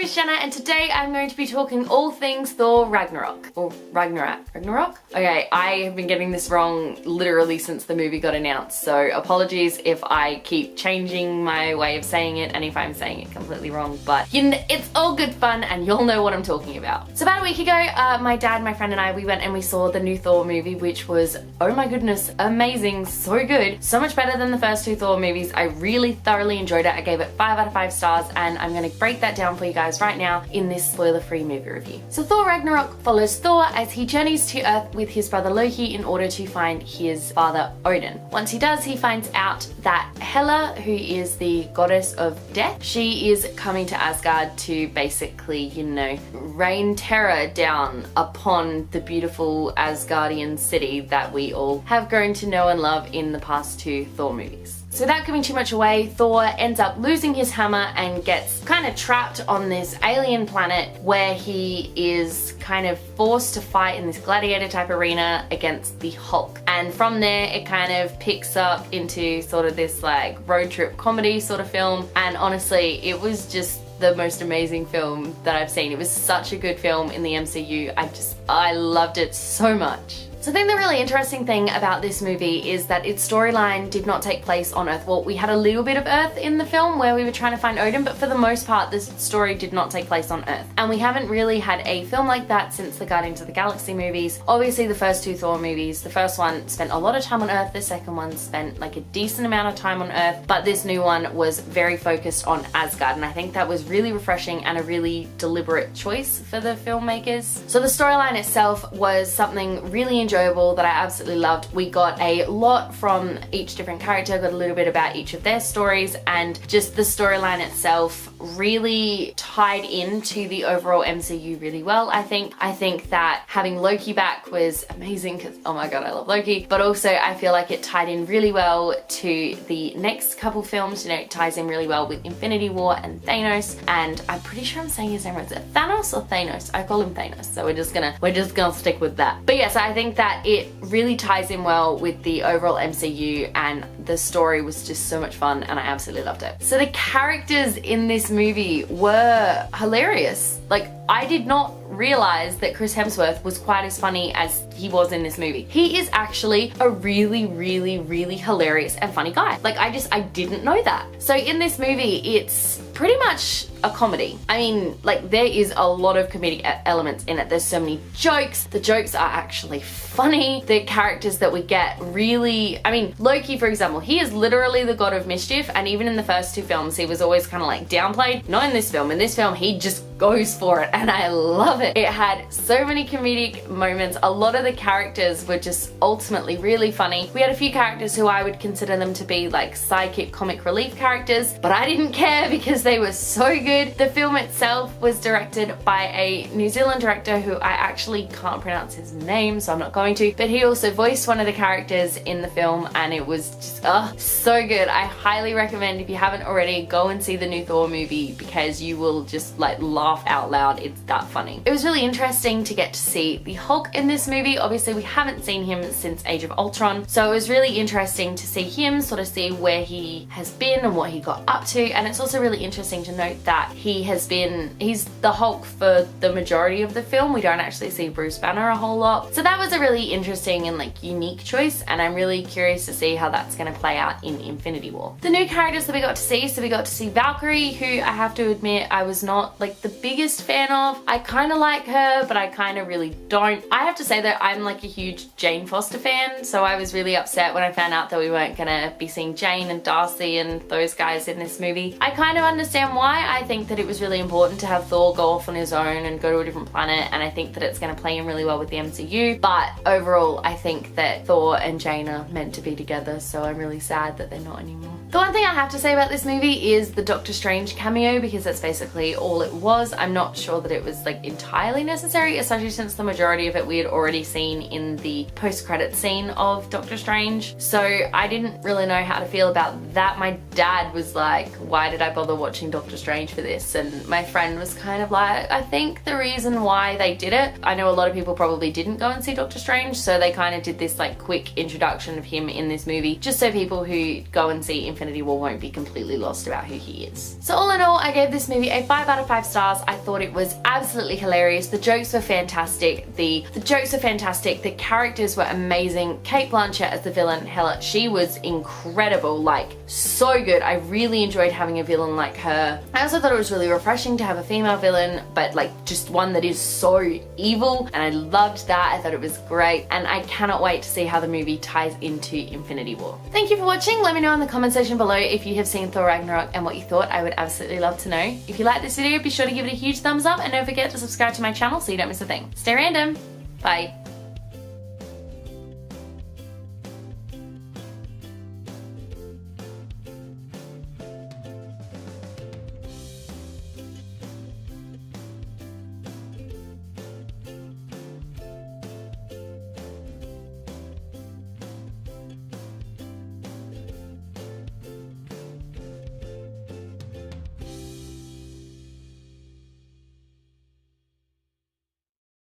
it's Jenna, and today I'm going to be talking all things Thor Ragnarok. Or Ragnarok? Okay, I have been getting this wrong literally since the movie got announced, so apologies if I keep changing my way of saying it and if I'm saying it completely wrong, but you know, it's all good fun and you'll know what I'm talking about. So about a week ago, my dad, my friend and I, we went and we saw the new Thor movie, which was, oh my goodness, amazing, so good. So much better than the first two Thor movies. I really thoroughly enjoyed it. I gave it 5 out of 5 stars, and I'm going to break that down for you guys right now in this spoiler-free movie review. So Thor Ragnarok follows Thor as he journeys to Earth with his brother Loki in order to find his father Odin. Once he does, he finds out that Hela, who is the goddess of death, she is coming to Asgard to basically, you know, rain terror down upon the beautiful Asgardian city that we all have grown to know and love in the past two Thor movies. So without giving too much away, Thor ends up losing his hammer and gets kind of trapped on this alien planet where he is kind of forced to fight in this gladiator type arena against the Hulk. And from there, it kind of picks up into sort of this like road trip comedy sort of film. And honestly, it was just the most amazing film that I've seen. It was such a good film in the MCU. I loved it so much. So I think the really interesting thing about this movie is that its storyline did not take place on Earth. Well, we had a little bit of Earth in the film where we were trying to find Odin, but for the most part, this story did not take place on Earth. And we haven't really had a film like that since the Guardians of the Galaxy movies. Obviously, the first two Thor movies, the first one spent a lot of time on Earth, the second one spent like a decent amount of time on Earth, but this new one was very focused on Asgard, and I think that was really refreshing and a really deliberate choice for the filmmakers. So the storyline itself was something really enjoyable that I absolutely loved. We got a lot from each different character, got a little bit about each of their stories, and just the storyline itself really tied into the overall MCU really well. I think that having Loki back was amazing because, oh my god, I love Loki, but also I feel like it tied in really well to the next couple films. You know, it ties in really well with Infinity War and Thanos, and I'm pretty sure I'm saying his name right. Is it Thanos or Thanos? I call him Thanos, so we're just gonna stick with that. But yes, I think that it really ties in well with the overall MCU, and the story was just so much fun and I absolutely loved it. So the characters in this movie were hilarious. Like, I did not realize that Chris Hemsworth was quite as funny as he was in this movie. He is actually a really, really, really hilarious and funny guy. Like, I didn't know that. So in this movie, it's pretty much a comedy. I mean, like, there is a lot of comedic elements in it. There's so many jokes. The jokes are actually funny. The characters that we get really, I mean, Loki, for example, he is literally the god of mischief, and even in the first two films, he was always kind of like downplayed. Not in this film. In this film, he just goes for it, and I love it. It had so many comedic moments. A lot of the characters were just ultimately really funny. We had a few characters who I would consider them to be like sidekick comic relief characters, but I didn't care because they were so good. The film itself was directed by a New Zealand director who I actually can't pronounce his name, so I'm not going to, but he also voiced one of the characters in the film, and it was just so good. I highly recommend, if you haven't already, go and see the new Thor movie because you will just like laugh out loud. It's that funny. It was really interesting to get to see the Hulk in this movie. Obviously, we haven't seen him since Age of Ultron, so it was really interesting to see him, sort of see where he has been and what he got up to. And it's also really interesting to note that he's the Hulk for the majority of the film. We don't actually see Bruce Banner a whole lot, so that was a really interesting and like unique choice, and I'm really curious to see how that's going to play out in Infinity War. The new characters that we got to see, so we got to see Valkyrie, who I have to admit I was not like the biggest fan of. I kind of like her, but I kind of really don't. I have to say that I'm like a huge Jane Foster fan, so I was really upset when I found out that we weren't gonna be seeing Jane and Darcy and those guys in this movie. I kind of understand why. I think that it was really important to have Thor go off on his own and go to a different planet, and I think that it's gonna play in really well with the MCU, but overall I think that Thor and Jane are meant to be together, so I'm really sad that they're not anymore. The one thing I have to say about this movie is the Doctor Strange cameo, because that's basically all it was. I'm not sure that it was like entirely necessary, especially since the majority of it we had already seen in the post-credit scene of Doctor Strange. So I didn't really know how to feel about that. My dad was like, why did I bother watching Doctor Strange for this? And my friend was kind of like, I think the reason why they did it, I know a lot of people probably didn't go and see Doctor Strange, so they kind of did this like quick introduction of him in this movie, just so people who go and see Infinity War won't be completely lost about who he is. So all in all, I gave this movie a 5 out of 5 stars. I thought it was absolutely hilarious. The jokes were fantastic. The jokes are fantastic. The characters were amazing. Cate Blanchett as the villain, hella, she was incredible, like so good. I really enjoyed having a villain like her. I also thought it was really refreshing to have a female villain, but like just one that is so evil, and I loved that. I thought it was great, and I cannot wait to see how the movie ties into Infinity War. Thank you for watching. Let me know in the comment section below if you have seen Thor Ragnarok and what you thought. I would absolutely love to know. If you like this video, be sure to give it a huge thumbs up, and don't forget to subscribe to my channel so you don't miss a thing. Stay random. Bye.